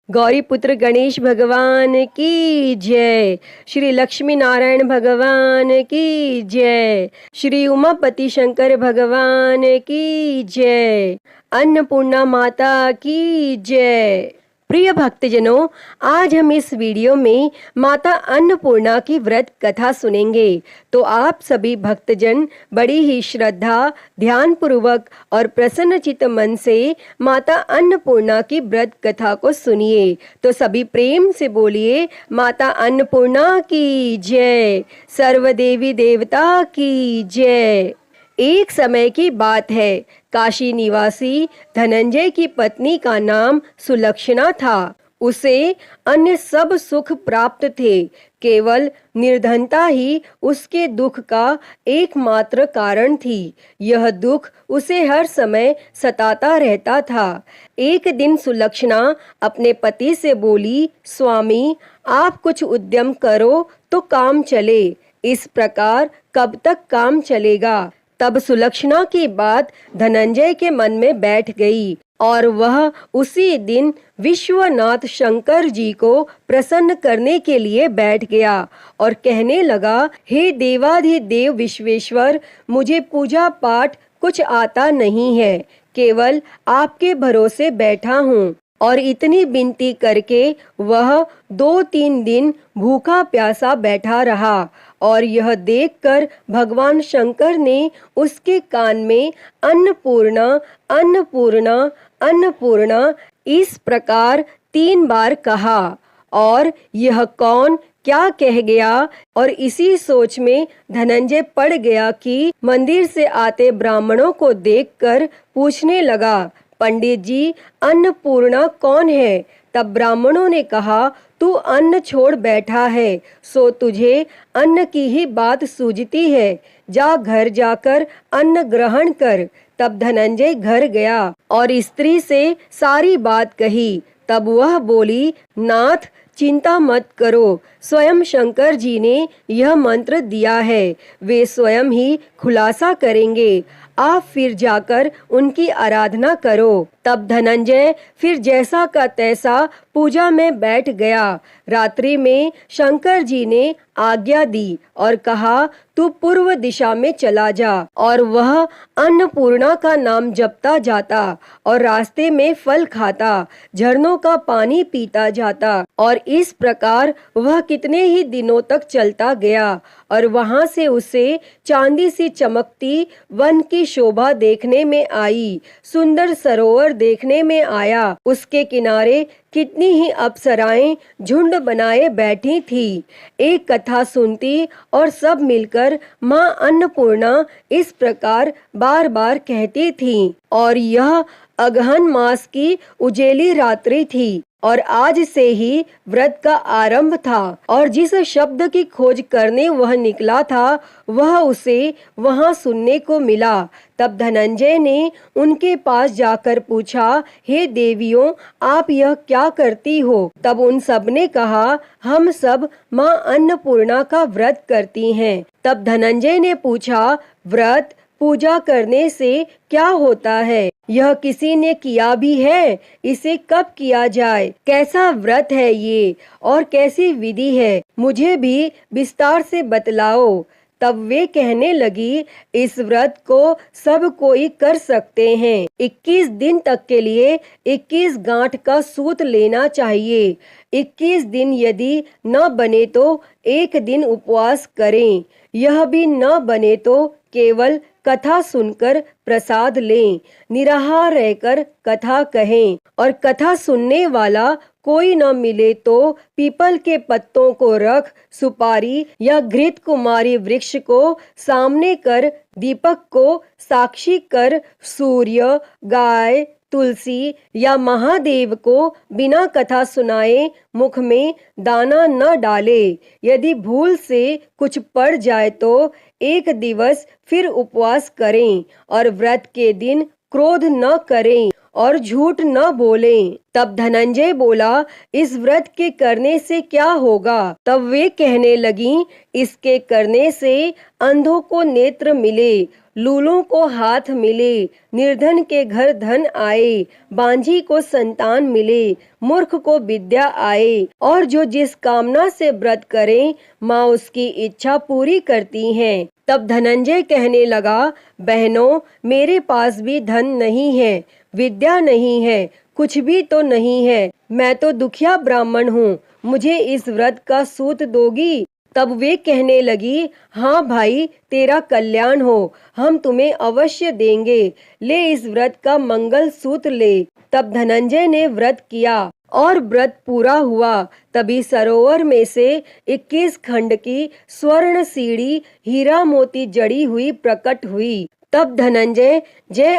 गौरी पुत्र गणेश भगवान की जय। श्री लक्ष्मी नारायण भगवान की जय। श्री उमापति शंकर भगवान की जय। अन्नपूर्णा माता की जय। प्रिय भक्तजनों, आज हम इस वीडियो में माता अन्नपूर्णा की व्रत कथा सुनेंगे। तो आप सभी भक्तजन बड़ी ही श्रद्धा, ध्यान पूर्वक और प्रसन्नचित्त मन से माता अन्नपूर्णा की व्रत कथा को सुनिए। तो सभी प्रेम से बोलिए, माता अन्नपूर्णा की जय, सर्व देवी देवता की जय। एक समय की बात है, काशी निवासी धनंजय की पत्नी का नाम सुलक्षणा था। उसे अन्य सब सुख प्राप्त थे, केवल निर्धनता ही उसके दुख का एकमात्र कारण थी। यह दुख उसे हर समय सताता रहता था। एक दिन सुलक्षणा अपने पति से बोली, स्वामी, आप कुछ उद्यम करो तो काम चले। इस प्रकार कब तक काम चलेगा? तब सुलक्षणा की बात धनंजय के मन में बैठ गई और वह उसी दिन विश्वनाथ शंकर जी को प्रसन्न करने के लिए बैठ गया और कहने लगा, हे देवाधिदेव विश्वेश्वर, मुझे पूजा पाठ कुछ आता नहीं है, केवल आपके भरोसे बैठा हूँ। और इतनी विनती करके वह 2-3 दिन भूखा प्यासा बैठा रहा और यह देखकर भगवान शंकर ने उसके कान में अन्नपूर्णा अन्नपूर्णा अन्नपूर्णा इस प्रकार 3 बार कहा। और यह कौन क्या कह गया? और इसी सोच में धनंजय पड़ गया कि मंदिर से आते ब्राह्मणों को देखकर पूछने लगा, पंडित जी, अन्नपूर्णा कौन है? तब ब्राह्मणों ने कहा, तू अन्न छोड़ बैठा है, सो तुझे अन्न की ही बात सूझती है। जा घर जाकर अन्न ग्रहण कर। तब धनंजय घर गया और स्त्री से सारी बात कही। तब वह बोली, नाथ, चिंता मत करो, स्वयं शंकर जी ने यह मंत्र दिया है, वे स्वयं ही खुलासा करेंगे। आप फिर जाकर उनकी आराधना करो। तब धनंजय फिर जैसा का तैसा पूजा में बैठ गया। रात्रि में शंकर जी ने आज्ञा दी और कहा, तू पूर्व दिशा में चला जा। और वह अन्नपूर्णा का नाम जपता जाता और रास्ते में फल खाता, झरनों का पानी पीता जाता। और इस प्रकार वह कितने ही दिनों तक चलता गया और वहां से उसे चांदी सी चमकती वन की शोभा देखने में आई, सुंदर सरोवर देखने में आया। उसके किनारे कितनी ही अप्सराएं झुंड बनाए बैठी थी, एक कथा सुनती और सब मिलकर माँ अन्नपूर्णा इस प्रकार बार बार कहती थी। और यह अगहन मास की उजेली रात्रि थी और आज से ही व्रत का आरंभ था। और जिस शब्द की खोज करने वह निकला था, वह उसे वहां सुनने को मिला। तब धनंजय ने उनके पास जाकर पूछा, हे देवियों, आप यह क्या करती हो? तब उन सब ने कहा, हम सब माँ अन्नपूर्णा का व्रत करती हैं। तब धनंजय ने पूछा, व्रत पूजा करने से क्या होता है? यह किसी ने किया भी है? इसे कब किया जाए? कैसा व्रत है ये और कैसी विधि है? मुझे भी विस्तार से बतलाओ। तब वे कहने लगी, इस व्रत को सब कोई कर सकते हैं। 21 दिन तक के लिए 21 गांठ का सूत लेना चाहिए। 21 दिन यदि न बने तो एक दिन उपवास करें। यह भी न बने तो केवल कथा सुनकर प्रसाद लें, निराहार रहकर कथा कहें। और कथा सुनने वाला कोई न मिले तो पीपल के पत्तों को रख, सुपारी या घृत कुमारी वृक्ष को सामने कर, दीपक को साक्षी कर, सूर्य, गाय, तुलसी या महादेव को बिना कथा सुनाए मुख में दाना न डाले। यदि भूल से कुछ पड़ जाए तो एक दिवस फिर उपवास करें और व्रत के दिन क्रोध न करें और झूठ न बोलें। तब धनंजय बोला, इस व्रत के करने से क्या होगा? तब वे कहने लगीं, इसके करने से अंधों को नेत्र मिले, लूलों को हाथ मिले, निर्धन के घर धन आए, बांझी को संतान मिले, मूर्ख को विद्या आए, और जो जिस कामना से व्रत करें माँ उसकी इच्छा पूरी करती हैं। तब धनंजय कहने लगा, बहनों, मेरे पास भी धन नहीं है, विद्या नहीं है, कुछ भी तो नहीं है, मैं तो दुखिया ब्राह्मण हूँ, मुझे इस व्रत का सूत दोगी? तब वे कहने लगी, हाँ भाई, तेरा कल्याण हो, हम तुम्हें अवश्य देंगे, ले इस व्रत का मंगल सूत्र ले। तब धनंजय ने व्रत किया और व्रत पूरा हुआ। तभी सरोवर में से 21 खंड की स्वर्ण सीढ़ी हीरा मोती जड़ी हुई प्रकट हुई। तब धनंजय जय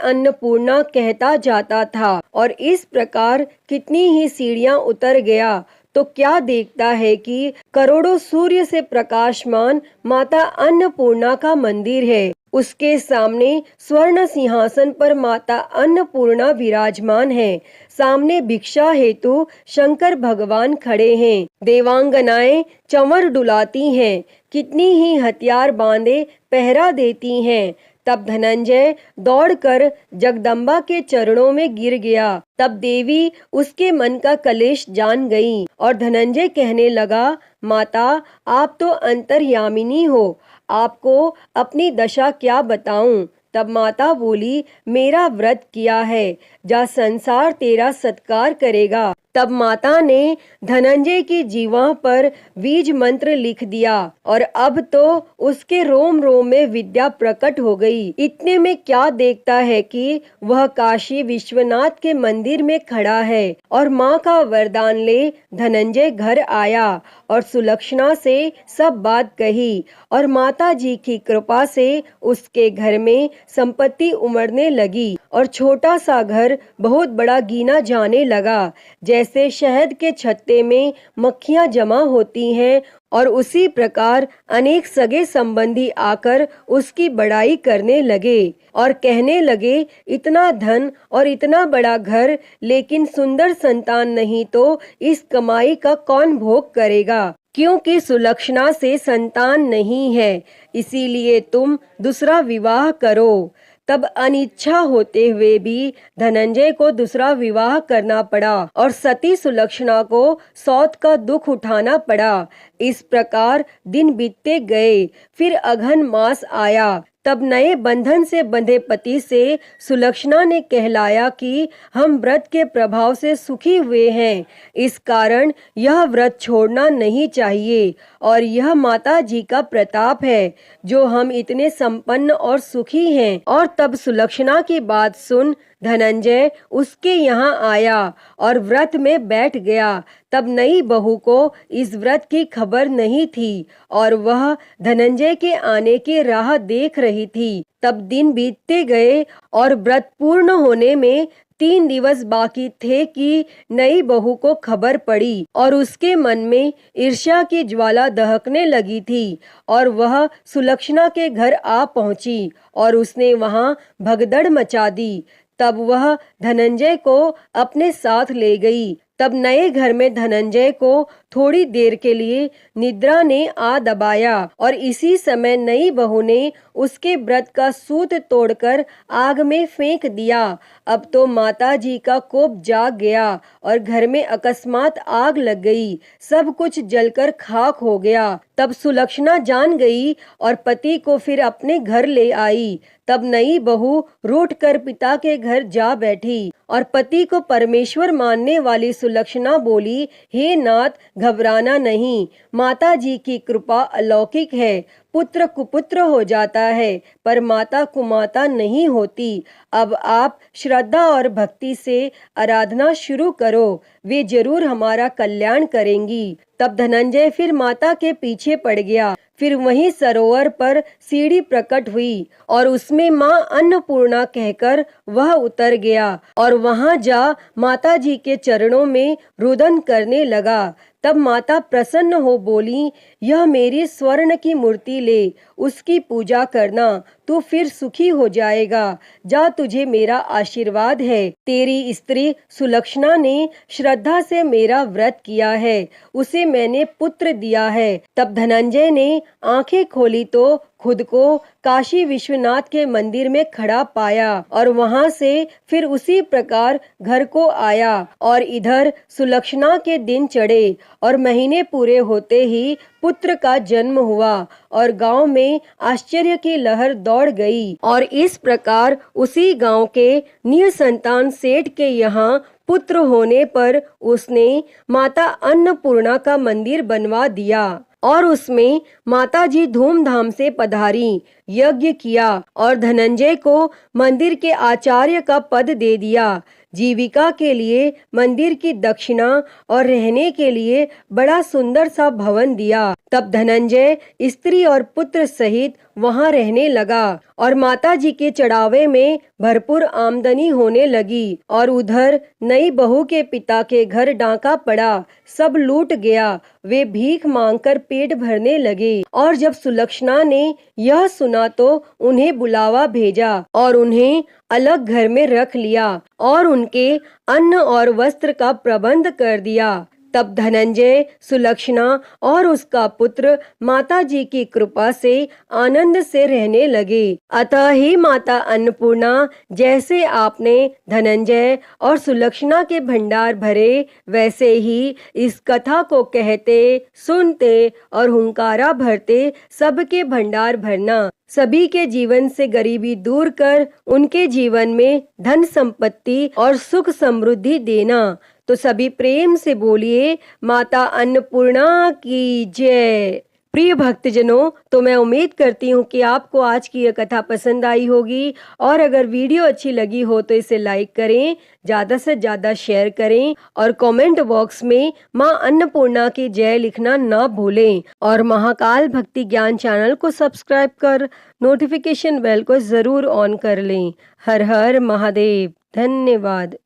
अन्नपूर्णा कहता जाता था और इस प्रकार कितनी ही सीढ़ियां उतर गया तो क्या देखता है कि करोड़ों सूर्य से प्रकाशमान माता अन्नपूर्णा का मंदिर है। उसके सामने स्वर्ण सिंहासन पर माता अन्नपूर्णा विराजमान है। सामने भिक्षा हेतु शंकर भगवान खड़े हैं। देवांगनाएं चंवर डुलाती हैं, कितनी ही हथियार बांधे पहरा देती हैं। तब धनंजय दौड़कर जगदम्बा के चरणों में गिर गया। तब देवी उसके मन का कलेश जान गई और धनंजय कहने लगा, माता, आप तो अंतर्यामिनी हो, आपको अपनी दशा क्या बताऊं? तब माता बोली, मेरा व्रत किया है, जा संसार तेरा सत्कार करेगा। तब माता ने धनंजय की जीवा पर बीज मंत्र लिख दिया और अब तो उसके रोम रोम में विद्या प्रकट हो गई। इतने में क्या देखता है कि वह काशी विश्वनाथ के मंदिर में खड़ा है और माँ का वरदान ले धनंजय घर आया और सुलक्षणा से सब बात कही और माता जी की कृपा से उसके घर में संपत्ति उमड़ने लगी और छोटा सा घर बहुत बड़ा गिना जाने लगा। जैसे शहद के छत्ते में मक्खियां जमा होती हैं और उसी प्रकार अनेक सगे संबंधी आकर उसकी बड़ाई करने लगे और कहने लगे, इतना धन और इतना बड़ा घर, लेकिन सुंदर संतान नहीं तो इस कमाई का कौन भोग करेगा? क्योंकि सुलक्षणा से संतान नहीं है, इसीलिए तुम दूसरा विवाह करो। तब अनिच्छा होते हुए भी धनंजय को दूसरा विवाह करना पड़ा और सती सुलक्षणा को सौत का दुख उठाना पड़ा। इस प्रकार दिन बीतते गए। फिर अघन मास आया। तब नए बंधन से बंधे पति से सुलक्षणा ने कहलाया कि हम व्रत के प्रभाव से सुखी हुए हैं, इस कारण यह व्रत छोड़ना नहीं चाहिए और यह माता जी का प्रताप है जो हम इतने संपन्न और सुखी हैं। और तब सुलक्षणा की बात सुन धनंजय उसके यहाँ आया और व्रत में बैठ गया। तब नई बहू को इस व्रत की खबर नहीं थी और वह धनंजय के आने की राह देख रही थी। तब दिन बीतते गए और व्रत पूर्ण होने में 3 दिवस बाकी थे कि नई बहू को खबर पड़ी और उसके मन में ईर्ष्या की ज्वाला दहकने लगी थी और वह सुलक्षणा के घर आ पहुंची और उसने वहां भगदड़ मचा दी। तब वह धनंजय को अपने साथ ले गई। तब नए घर में धनंजय को थोड़ी देर के लिए निद्रा ने आ दबाया और इसी समय नई बहू ने उसके व्रत का सूत तोड़कर आग में फेंक दिया। अब तो माता जी का कोप जाग गया और घर में अकस्मात आग लग गई, सब कुछ जलकर खाक हो गया। तब सुलक्षणा जान गई और पति को फिर अपने घर ले आई। तब नई बहू रूठ कर पिता के घर जा बैठी और पति को परमेश्वर मानने वाली सुलक्षणा बोली, हे नाथ, घबराना नहीं, माता जी की कृपा अलौकिक है। पुत्र कुपुत्र हो जाता है पर माता कुमाता नहीं होती। अब आप श्रद्धा और भक्ति से आराधना शुरू करो, वे जरूर हमारा कल्याण करेंगी। तब धनंजय फिर माता के पीछे पड़ गया। फिर वहीं सरोवर पर सीढ़ी प्रकट हुई और उसमें माँ अन्नपूर्णा कहकर वह उतर गया और वहां जा माता जी के चरणों में रुदन करने लगा। तब माता प्रसन्न हो बोली, यह मेरी स्वर्ण की मूर्ति ले, उसकी पूजा करना, तू फिर सुखी हो जाएगा। जा, तुझे मेरा आशीर्वाद है। तेरी स्त्री सुलक्षणा ने श्रद्धा से मेरा व्रत किया है, उसे मैंने पुत्र दिया है। तब धनंजय ने आंखें खोली तो खुद को काशी विश्वनाथ के मंदिर में खड़ा पाया और वहां से फिर उसी प्रकार घर को आया। और इधर सुलक्षणा के दिन चढ़े और महीने पूरे होते ही पुत्र का जन्म हुआ और गांव में आश्चर्य की लहर दौड़ गई। और इस प्रकार उसी गांव के निसंतान सेठ के यहाँ पुत्र होने पर उसने माता अन्नपूर्णा का मंदिर बनवा दिया और उसमें माताजी धूमधाम से पधारी, यज्ञ किया और धनंजय को मंदिर के आचार्य का पद दे दिया। जीविका के लिए मंदिर की दक्षिणा और रहने के लिए बड़ा सुंदर सा भवन दिया। तब धनंजय स्त्री और पुत्र सहित वहां रहने लगा और माताजी के चढ़ावे में भरपूर आमदनी होने लगी। और उधर नई बहू के पिता के घर डाका पड़ा, सब लूट गया। वे भीख मांगकर पेट भरने लगे। और जब सुलक्षणा ने यह सुना तो उन्हें बुलावा भेजा और उन्हें अलग घर में रख लिया और उनके अन्न और वस्त्र का प्रबंध कर दिया। तब धनंजय, सुलक्षणा और उसका पुत्र माताजी की कृपा से आनंद से रहने लगे। अतः ही माता अन्नपूर्णा, जैसे आपने धनंजय और सुलक्षणा के भंडार भरे, वैसे ही इस कथा को कहते, सुनते और हुंकारा भरते सबके भंडार भरना। सभी के जीवन से गरीबी दूर कर उनके जीवन में धन संपत्ति और सुख समृद्धि देना। तो सभी प्रेम से बोलिए, माता अन्नपूर्णा की जय। प्रिय भक्तजनों, तो मैं उम्मीद करती हूँ कि आपको आज की यह कथा पसंद आई होगी और अगर वीडियो अच्छी लगी हो तो इसे लाइक करें, ज़्यादा से ज़्यादा शेयर करें और कमेंट बॉक्स में माँ अन्नपूर्णा की जय लिखना ना भूलें। और महाकाल भक्ति ज्ञान चैनल को सब्सक्राइब कर नोटिफिकेशन बेल को ज़रूर ऑन कर लें। हर हर महादेव। धन्यवाद।